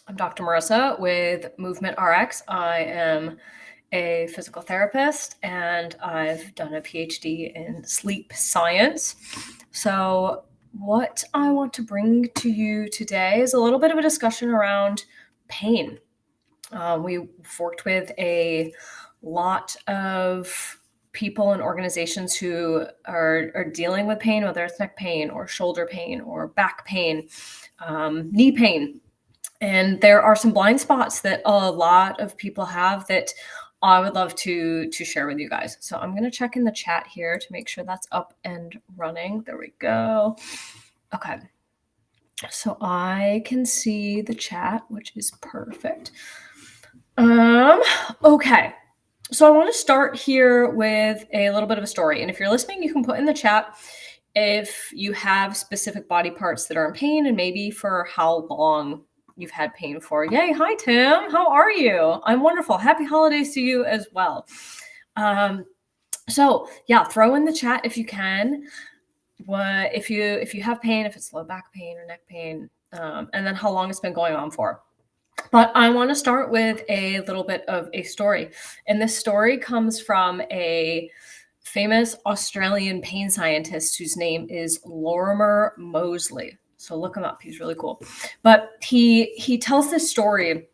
I'm Dr. Marissa with Movement RX. I am a physical therapist and I've done a PhD in sleep science. So, what I want to bring to you today is a little bit of a discussion around pain. We've worked with a lot of people and organizations who are dealing with pain, whether it's neck pain or shoulder pain or back pain, knee pain. And there are some blind spots that a lot of people have that I would love to share with you guys. So I'm going to check in the chat here to make sure that's up and running. There we go. Okay. So I can see the chat, which is perfect. Okay. So I want to start here with a little bit of a story. And if you're listening, you can put in the chat if you have specific body parts that are in pain and maybe for how long you've had pain for. Yay. Hi, Tim. How are you? I'm wonderful. Happy holidays to you as well. So yeah, throw in the chat if you can. If you have pain, if it's low back pain or neck pain, and then how long it's been going on for. But I want to start with a little bit of a story. And this story comes from a famous Australian pain scientist whose name is Lorimer Moseley. So look him up. He's really cool. But he tells this story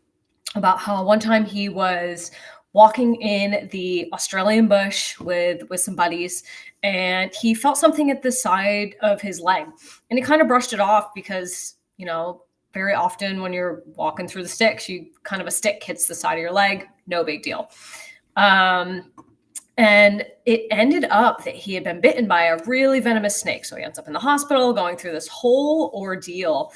about how one time he was walking in the Australian bush with some buddies, and he felt something at the side of his leg. And he kind of brushed it off because, very often when you're walking through the sticks, a stick hits the side of your leg, no big deal. And it ended up that he had been bitten by a really venomous snake. So he ends up in the hospital going through this whole ordeal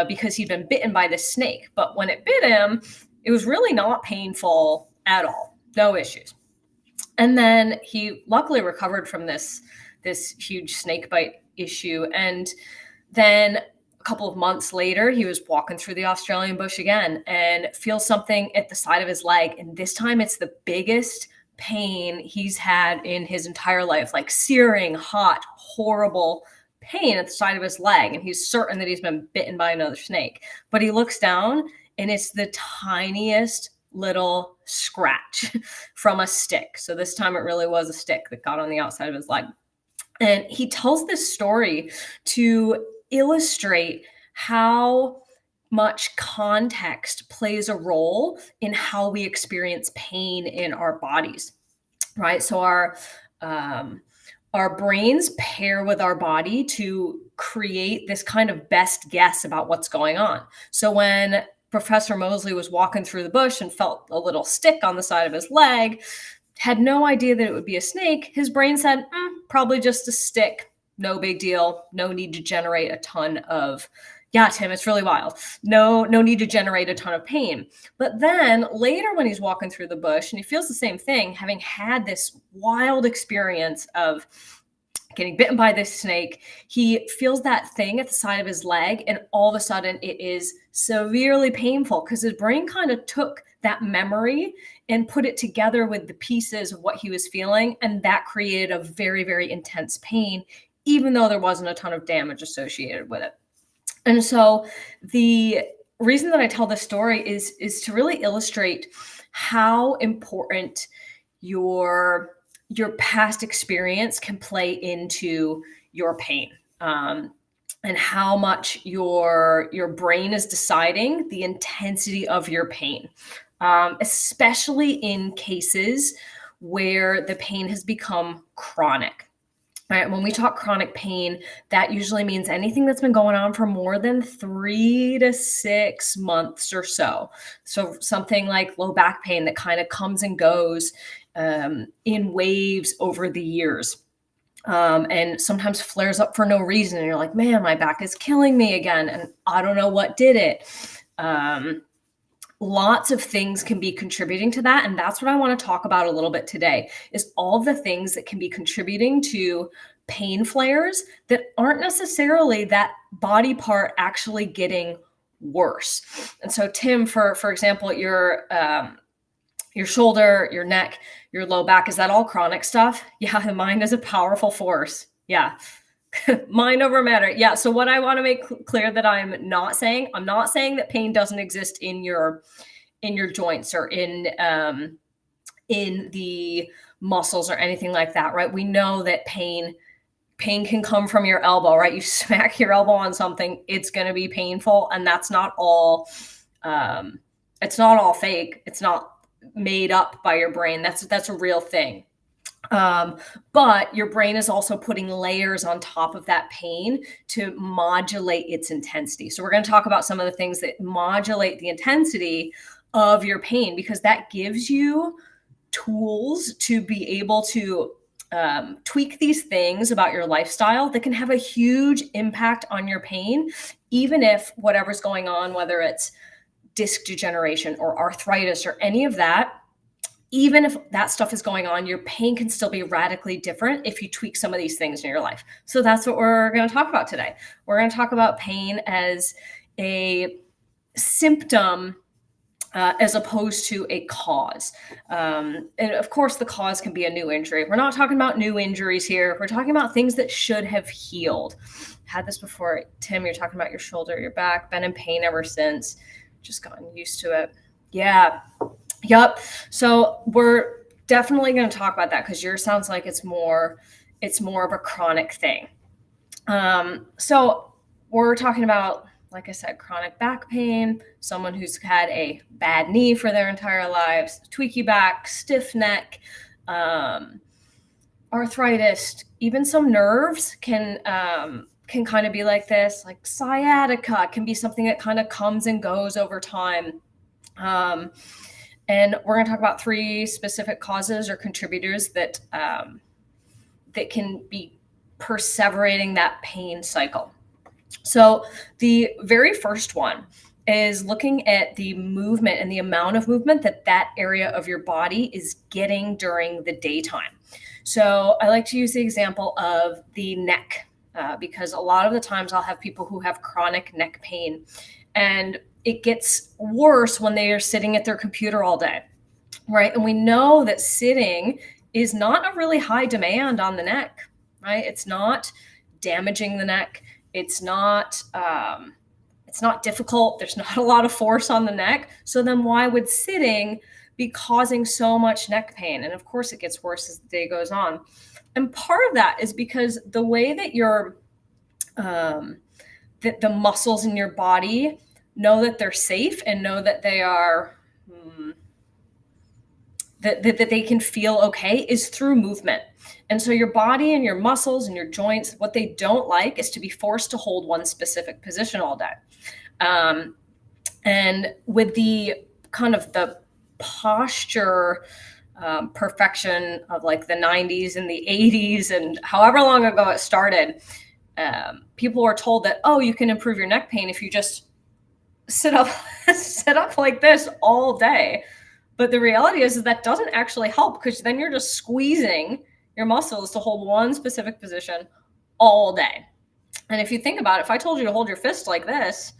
because he'd been bitten by this snake. But when it bit him, it was really not painful at all. No issues. And then he luckily recovered from this huge snake bite issue. And then a couple of months later, he was walking through the Australian bush again and feels something at the side of his leg. And this time it's the biggest pain he's had in his entire life, like searing, hot, horrible pain at the side of his leg. And he's certain that he's been bitten by another snake. But he looks down and it's the tiniest little scratch from a stick. So this time it really was a stick that got on the outside of his leg. And he tells this story to illustrate how much context plays a role in how we experience pain in our bodies, right? So our brains pair with our body to create this kind of best guess about what's going on. So when Professor Moseley was walking through the bush and felt a little stick on the side of his leg, had no idea that it would be a snake, his brain said, probably just a stick, no big deal, no need to generate a ton of, yeah, Tim, it's really wild. No need to generate a ton of pain. But then later when he's walking through the bush and he feels the same thing, having had this wild experience of getting bitten by this snake, he feels that thing at the side of his leg, and all of a sudden it is severely painful because his brain kind of took that memory and put it together with the pieces of what he was feeling, and that created a very, very intense pain, even though there wasn't a ton of damage associated with it. And so the reason that I tell this story is to really illustrate how important your past experience can play into your pain, and how much your brain is deciding the intensity of your pain, especially in cases where the pain has become chronic. Right. When we talk chronic pain, that usually means anything that's been going on for more than 3 to 6 months or so. So something like low back pain that kind of comes and goes in waves over the years, and sometimes flares up for no reason. And you're like, man, my back is killing me again, and I don't know what did it. Lots of things can be contributing to that. And that's what I want to talk about a little bit today, is all the things that can be contributing to pain flares that aren't necessarily that body part actually getting worse. And so, Tim, for example, your shoulder, your neck, your low back, is that all chronic stuff? Yeah, the mind is a powerful force. Yeah. Mind over matter. Yeah. So what I want to make clear that I'm not saying that pain doesn't exist in your joints or in the muscles or anything like that, right? We know that pain can come from your elbow, right? You smack your elbow on something, it's going to be painful, and that's not all. It's not all fake. It's not made up by your brain. That's a real thing. But your brain is also putting layers on top of that pain to modulate its intensity. So we're going to talk about some of the things that modulate the intensity of your pain, because that gives you tools to be able to tweak these things about your lifestyle that can have a huge impact on your pain, even if whatever's going on, whether it's disc degeneration or arthritis or any of that, even if that stuff is going on, your pain can still be radically different if you tweak some of these things in your life. So that's what we're going to talk about today. We're going to talk about pain as a symptom as opposed to a cause. And of course, the cause can be a new injury. We're not talking about new injuries here. We're talking about things that should have healed. Had this before. Tim, you're talking about your shoulder, your back, been in pain ever since, just gotten used to it. Yeah. Yep. So we're definitely going to talk about that because yours sounds like it's more of a chronic thing. So we're talking about, like I said, chronic back pain, someone who's had a bad knee for their entire lives, tweaky back, stiff neck, arthritis, even some nerves can kind of be like this, like sciatica can be something that kind of comes and goes over time. And we're going to talk about 3 specific causes or contributors that can be perseverating that pain cycle. So the very first one is looking at the movement and the amount of movement that area of your body is getting during the daytime. So I like to use the example of the neck because a lot of the times I'll have people who have chronic neck pain, and it gets worse when they are sitting at their computer all day, right? And we know that sitting is not a really high demand on the neck, right? It's not damaging the neck. It's not difficult. There's not a lot of force on the neck. So then why would sitting be causing so much neck pain? And of course it gets worse as the day goes on. And part of that is because the way that the muscles in your body know that they're safe and know that they are that they can feel okay is through movement. And so your body and your muscles and your joints, what they don't like is to be forced to hold one specific position all day. And with the kind of the posture perfection of like the 90s and the 80s and however long ago it started, people were told that, oh, you can improve your neck pain if you just sit up like this all day. But the reality is that doesn't actually help, because then you're just squeezing your muscles to hold one specific position all day. And if you think about it, if I told you to hold your fist like this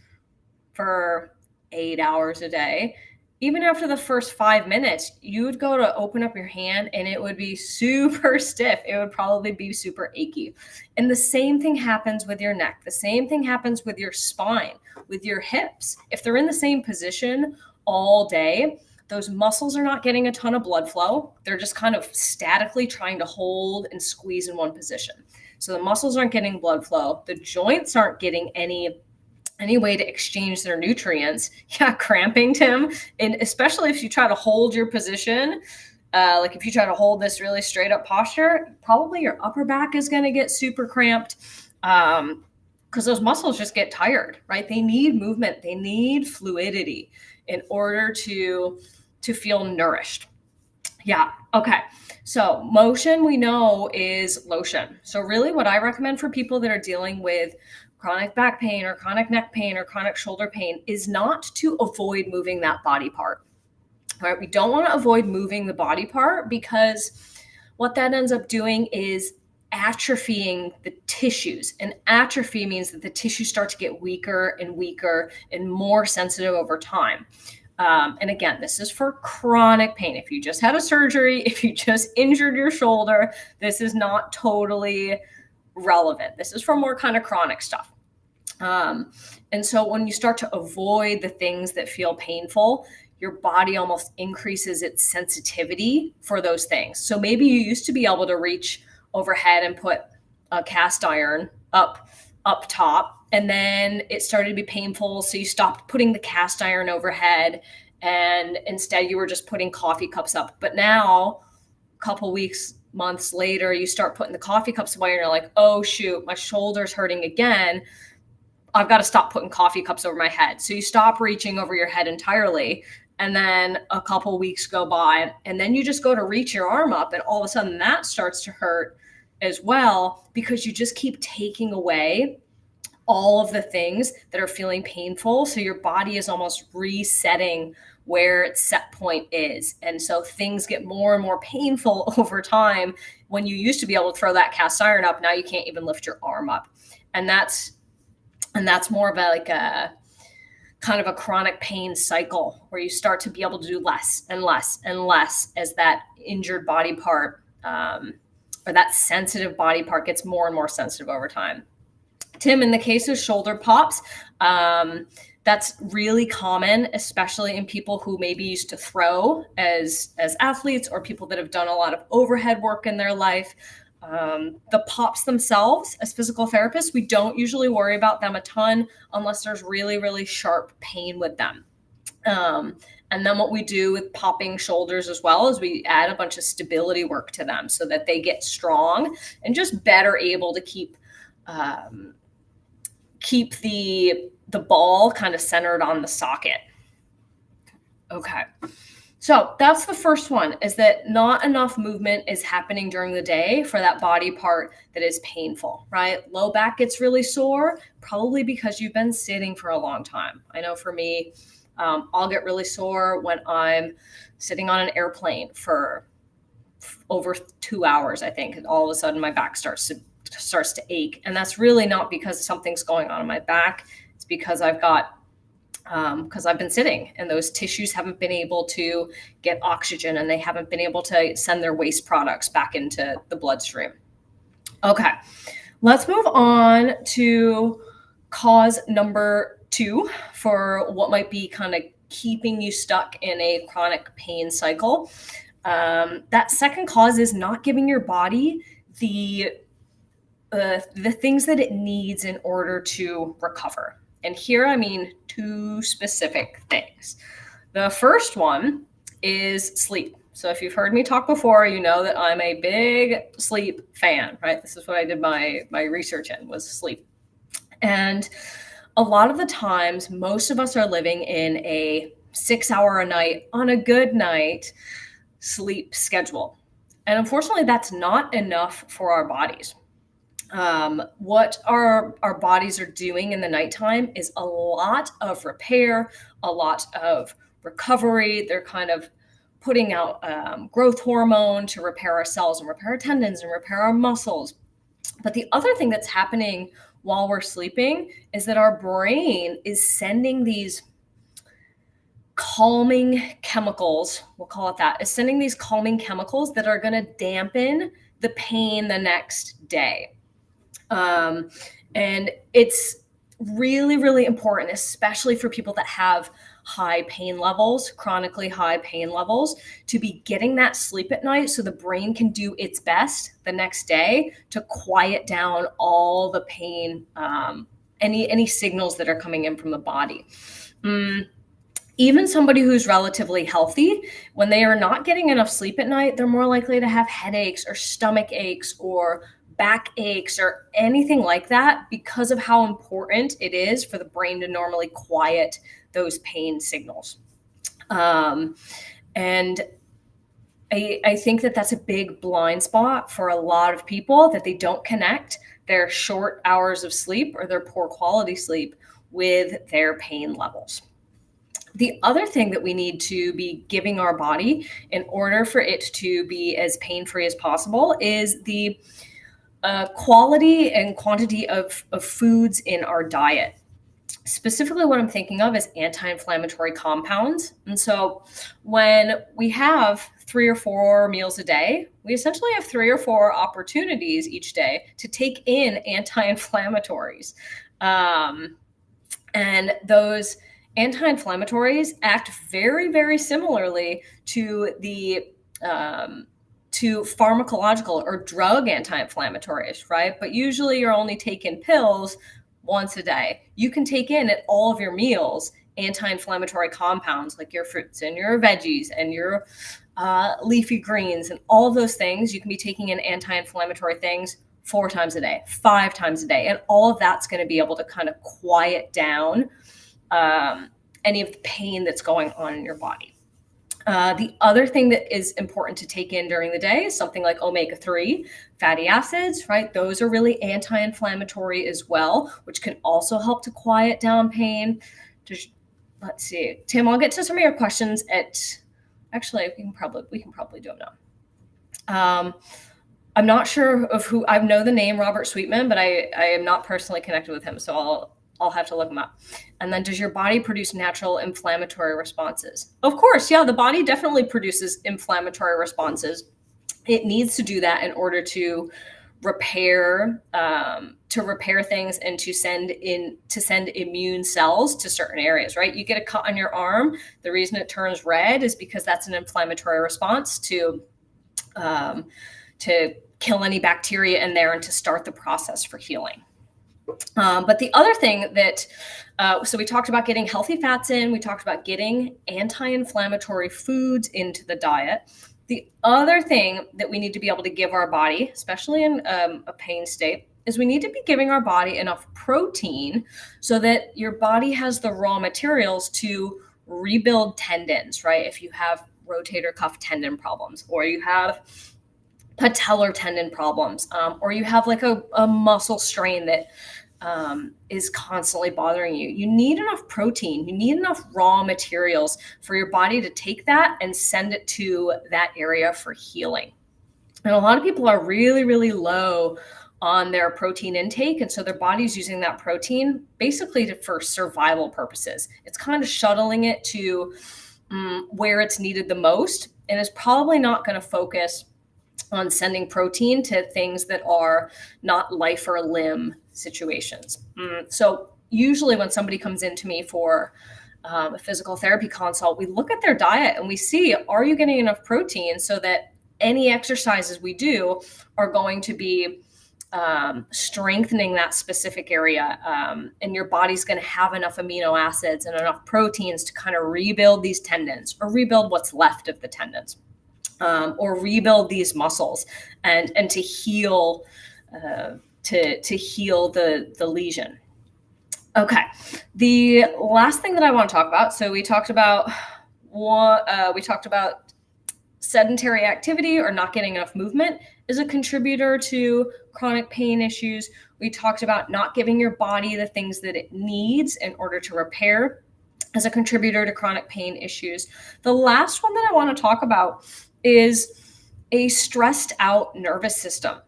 for 8 hours a day, even after the first 5 minutes, you would go to open up your hand and it would be super stiff. It would probably be super achy. And the same thing happens with your neck. The same thing happens with your spine, with your hips. If they're in the same position all day, those muscles are not getting a ton of blood flow. They're just kind of statically trying to hold and squeeze in one position. So the muscles aren't getting blood flow. The joints aren't getting any way to exchange their nutrients. Yeah, cramping, Tim. And especially if you try to hold your position, like if you try to hold this really straight up posture, probably your upper back is going to get super cramped because those muscles just get tired, right? They need movement. They need fluidity in order to feel nourished. Yeah. Okay. So motion, we know, is lotion. So really what I recommend for people that are dealing with chronic back pain or chronic neck pain or chronic shoulder pain is not to avoid moving that body part. All right. We don't want to avoid moving the body part, because what that ends up doing is atrophying the tissues. And atrophy means that the tissues start to get weaker and weaker and more sensitive over time. And again, this is for chronic pain. If you just had a surgery, if you just injured your shoulder, this is not totally relevant. This is for more kind of chronic stuff. And so when you start to avoid the things that feel painful, your body almost increases its sensitivity for those things. So maybe you used to be able to reach overhead and put a cast iron up top, and then it started to be painful. So you stopped putting the cast iron overhead, and instead you were just putting coffee cups up. But now, a couple weeks, months later, you start putting the coffee cups away, and you're like, oh shoot, my shoulder's hurting again. I've got to stop putting coffee cups over my head. So you stop reaching over your head entirely. And then a couple weeks go by, and then you just go to reach your arm up, and all of a sudden that starts to hurt as well, because you just keep taking away all of the things that are feeling painful. So your body is almost resetting where its set point is. And so things get more and more painful over time. When you used to be able to throw that cast iron up, now you can't even lift your arm up. And that's more of a kind of a chronic pain cycle, where you start to be able to do less and less and less as that injured body part, or that sensitive body part, gets more and more sensitive over time. Tim, in the case of shoulder pops, that's really common, especially in people who maybe used to throw as athletes, or people that have done a lot of overhead work in their life. The pops themselves, as physical therapists, we don't usually worry about them a ton unless there's really, really sharp pain with them. And then what we do with popping shoulders as well is we add a bunch of stability work to them so that they get strong and just better able to keep the ball kind of centered on the socket. Okay. So that's the first one, is that not enough movement is happening during the day for that body part that is painful, right? Low back gets really sore, probably because you've been sitting for a long time. I know for me, I'll get really sore when I'm sitting on an airplane for over 2 hours, I think. And all of a sudden my back starts to ache. And that's really not because something's going on in my back. It's because because I've been sitting, and those tissues haven't been able to get oxygen, and they haven't been able to send their waste products back into the bloodstream. Okay, let's move on to cause number 2 for what might be kind of keeping you stuck in a chronic pain cycle. That second cause is not giving your body the things that it needs in order to recover. And here I mean 2 specific things. The first one is sleep. So if you've heard me talk before, you know that I'm a big sleep fan, right? This is what I did my research in, was sleep. And a lot of the times, most of us are living in a 6-hour a night, on a good night, sleep schedule. And unfortunately, that's not enough for our bodies. What our bodies are doing in the nighttime is a lot of repair, a lot of recovery. They're kind of putting out growth hormone to repair our cells and repair our tendons and repair our muscles. But the other thing that's happening while we're sleeping is that our brain is sending these calming chemicals, we'll call it that, is sending these calming chemicals that are going to dampen the pain the next day. And it's really, really important, especially for people that have high pain levels, chronically high pain levels, to be getting that sleep at night so the brain can do its best the next day to quiet down all the pain, any signals that are coming in from the body. Even somebody who's relatively healthy, when they are not getting enough sleep at night, they're more likely to have headaches or stomach aches or back aches or anything like that, because of how important it is for the brain to normally quiet those pain signals. And I think that that's a big blind spot for a lot of people, that they don't connect their short hours of sleep or their poor quality sleep with their pain levels. The other thing that we need to be giving our body in order for it to be as pain-free as possible is the quality and quantity of foods in our diet. Specifically, what I'm thinking of is anti-inflammatory compounds. And so when we have 3 or 4 meals a day, we essentially have 3 or 4 opportunities each day to take in anti-inflammatories. Um, and those anti-inflammatories act very, very similarly to the to pharmacological or drug anti-inflammatories, right? But usually you're only taking pills once a day. You can take in at all of your meals anti-inflammatory compounds like your fruits and your veggies and your leafy greens and all of those things. You can be taking in anti-inflammatory things 4 times a day, 5 times a day, and all of that's going to be able to kind of quiet down any of the pain that's going on in your body. The other thing that is important to take in during the day is something like omega-3 fatty acids, right? Those are really anti-inflammatory as well, which can also help to quiet down pain. Let's see, Tim, I'll get to some of your questions actually, we can probably do them now. I'm not sure of who. I know the name Robert Sweetman, but I am not personally connected with him, so I'll have to look him up. And then, does your body produce natural inflammatory responses? Of course, yeah, the body definitely produces inflammatory responses. It needs to do that in order to repair things and to send immune cells to certain areas, right? You get a cut on your arm. The reason it turns red is because that's an inflammatory response to kill any bacteria in there and to start the process for healing. But the other thing that, so we talked about getting healthy fats in, we talked about getting anti-inflammatory foods into the diet. The other thing that we need to be able to give our body, especially in a pain state, is we need to be giving our body enough protein so that your body has the raw materials to rebuild tendons, right? If you have rotator cuff tendon problems, or you have patellar tendon problems, or you have like a muscle strain that is constantly bothering you. You need enough protein. You need enough raw materials for your body to take that and send it to that area for healing. And a lot of people are really, really low on their protein intake. And so their body's using that protein basically for survival purposes. It's kind of shuttling it to where it's needed the most, and is probably not going to focus on sending protein to things that are not life or limb situations. So usually when somebody comes into me for a physical therapy consult, we look at their diet and we see, are you getting enough protein so that any exercises we do are going to be strengthening that specific area, and your body's going to have enough amino acids and enough proteins to kind of rebuild these tendons, or rebuild what's left of the tendons. Or rebuild these muscles and to heal to heal the lesion. Okay, the last thing that I want to talk about. So we talked about sedentary activity or not getting enough movement is a contributor to chronic pain issues. We talked about not giving your body the things that it needs in order to repair as a contributor to chronic pain issues. The last one that I want to talk about is a stressed out nervous system.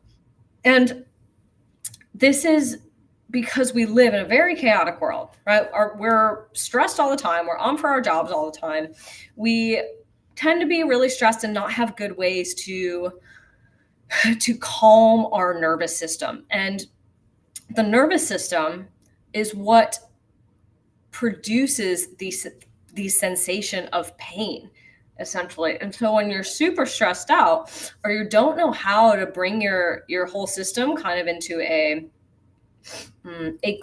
And this is because we live in a very chaotic world, right? We're stressed all the time. We're on for our jobs all the time. We tend to be really stressed and not have good ways to calm our nervous system. And the nervous system is what produces the sensation of pain, essentially. And so when you're super stressed out, or you don't know how to bring your whole system kind of into a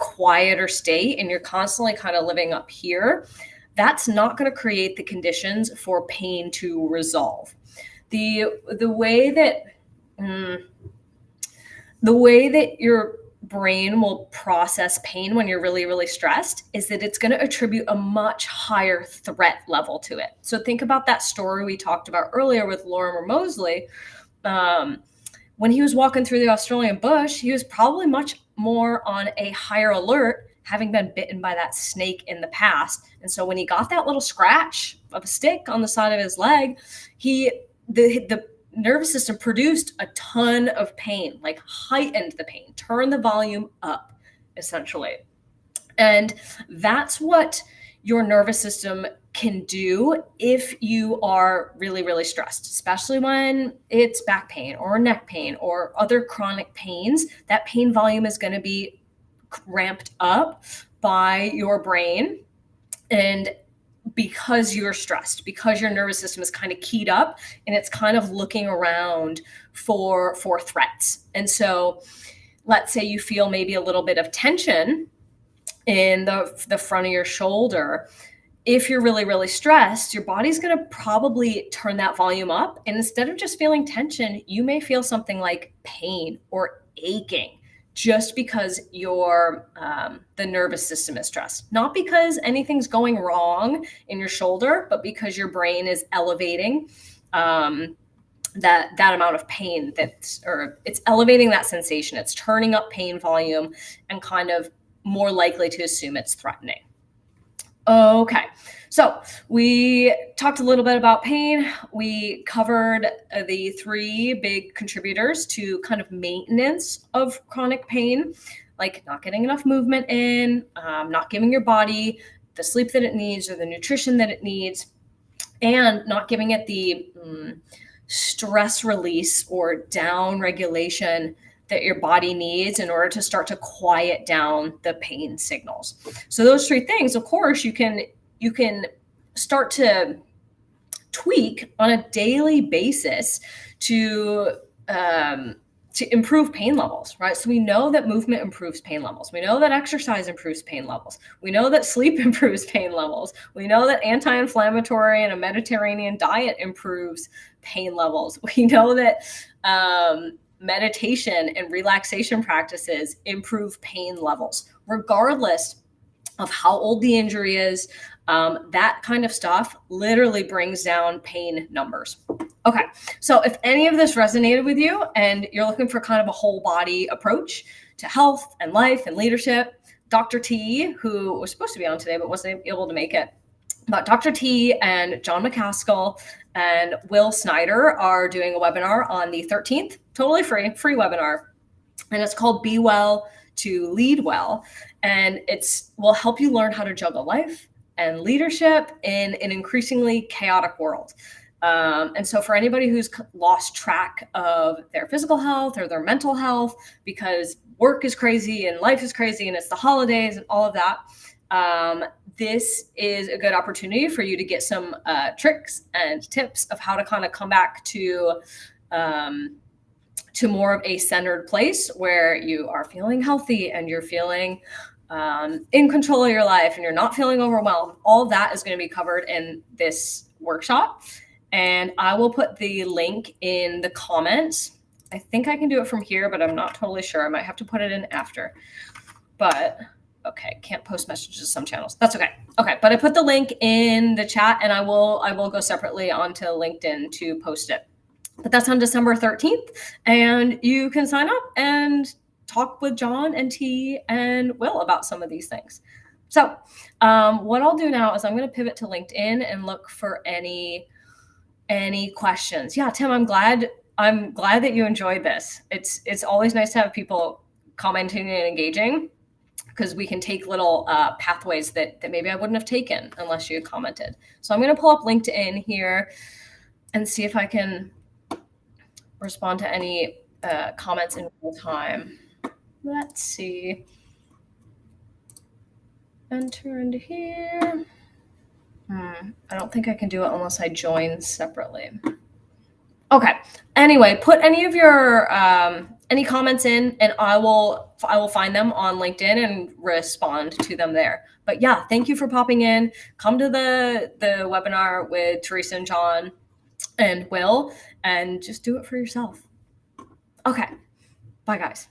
quieter state, and you're constantly kind of living up here, that's not going to create the conditions for pain to resolve. The way that your brain will process pain when you're really, really stressed is that it's going to attribute a much higher threat level to it. So think about that story we talked about earlier with Lorimer Moseley. When he was walking through the Australian bush, he was probably much more on a higher alert, having been bitten by that snake in the past. And so when he got that little scratch of a stick on the side of his leg, the nervous system produced a ton of pain, like heightened the pain, turned the volume up, essentially. And that's what your nervous system can do if you are really, really stressed, especially when it's back pain or neck pain or other chronic pains. That pain volume is going to be ramped up by your brain. And because you're stressed, because your nervous system is kind of keyed up and it's kind of looking around for threats. And so let's say you feel maybe a little bit of tension in the front of your shoulder. If you're really, really stressed, your body's going to probably turn that volume up. And instead of just feeling tension, you may feel something like pain or aching, just because your the nervous system is stressed. Not because anything's going wrong in your shoulder, but because your brain is elevating that amount of pain, or it's elevating that sensation. It's turning up pain volume and kind of more likely to assume it's threatening. Okay, so we talked a little bit about pain. We covered the 3 big contributors to kind of maintenance of chronic pain, like not getting enough movement in, not giving your body the sleep that it needs or the nutrition that it needs, and not giving it the stress release or down regulation that your body needs in order to start to quiet down the pain signals. So those 3 things, of course, you can start to tweak on a daily basis to improve pain levels, right? So we know that movement improves pain levels. We know that exercise improves pain levels. We know that sleep improves pain levels. We know that anti-inflammatory and a Mediterranean diet improves pain levels. We know that meditation and relaxation practices improve pain levels, regardless of how old the injury is. That kind of stuff literally brings down pain numbers. Okay, so if any of this resonated with you and you're looking for kind of a whole body approach to health and life and leadership, Dr. T, who was supposed to be on today but wasn't able to make it, but Dr. T and John McCaskill and Will Snyder are doing a webinar on the 13th, totally free webinar. And it's called Be Well to Lead Well. And will help you learn how to juggle life and leadership in an increasingly chaotic world. And so for anybody who's lost track of their physical health or their mental health because work is crazy and life is crazy and it's the holidays and all of that, this is a good opportunity for you to get some tricks and tips of how to kind of come back to more of a centered place where you are feeling healthy and you're feeling in control of your life and you're not feeling overwhelmed. All of that is going to be covered in this workshop. And I will put the link in the comments. I think I can do it from here, but I'm not totally sure. I might have to put it in after. But okay, can't post messages to some channels. That's okay. Okay, but I put the link in the chat and I will go separately onto LinkedIn to post it. But that's on December 13th. And you can sign up and talk with John and T and Will about some of these things. So what I'll do now is I'm going to pivot to LinkedIn and look for any questions. Yeah, Tim, I'm glad that you enjoyed this. It's always nice to have people commenting and engaging, because we can take little pathways that maybe I wouldn't have taken unless you had commented. So I'm going to pull up LinkedIn here and see if I can respond to any comments in real time. Let's see. Enter into here. I don't think I can do it unless I join separately. Okay. Anyway, put any of your any comments in, and I will find them on LinkedIn and respond to them there. But yeah, thank you for popping in. Come to the webinar with Teresa and John and Will, and just do it for yourself. Okay. Bye, guys.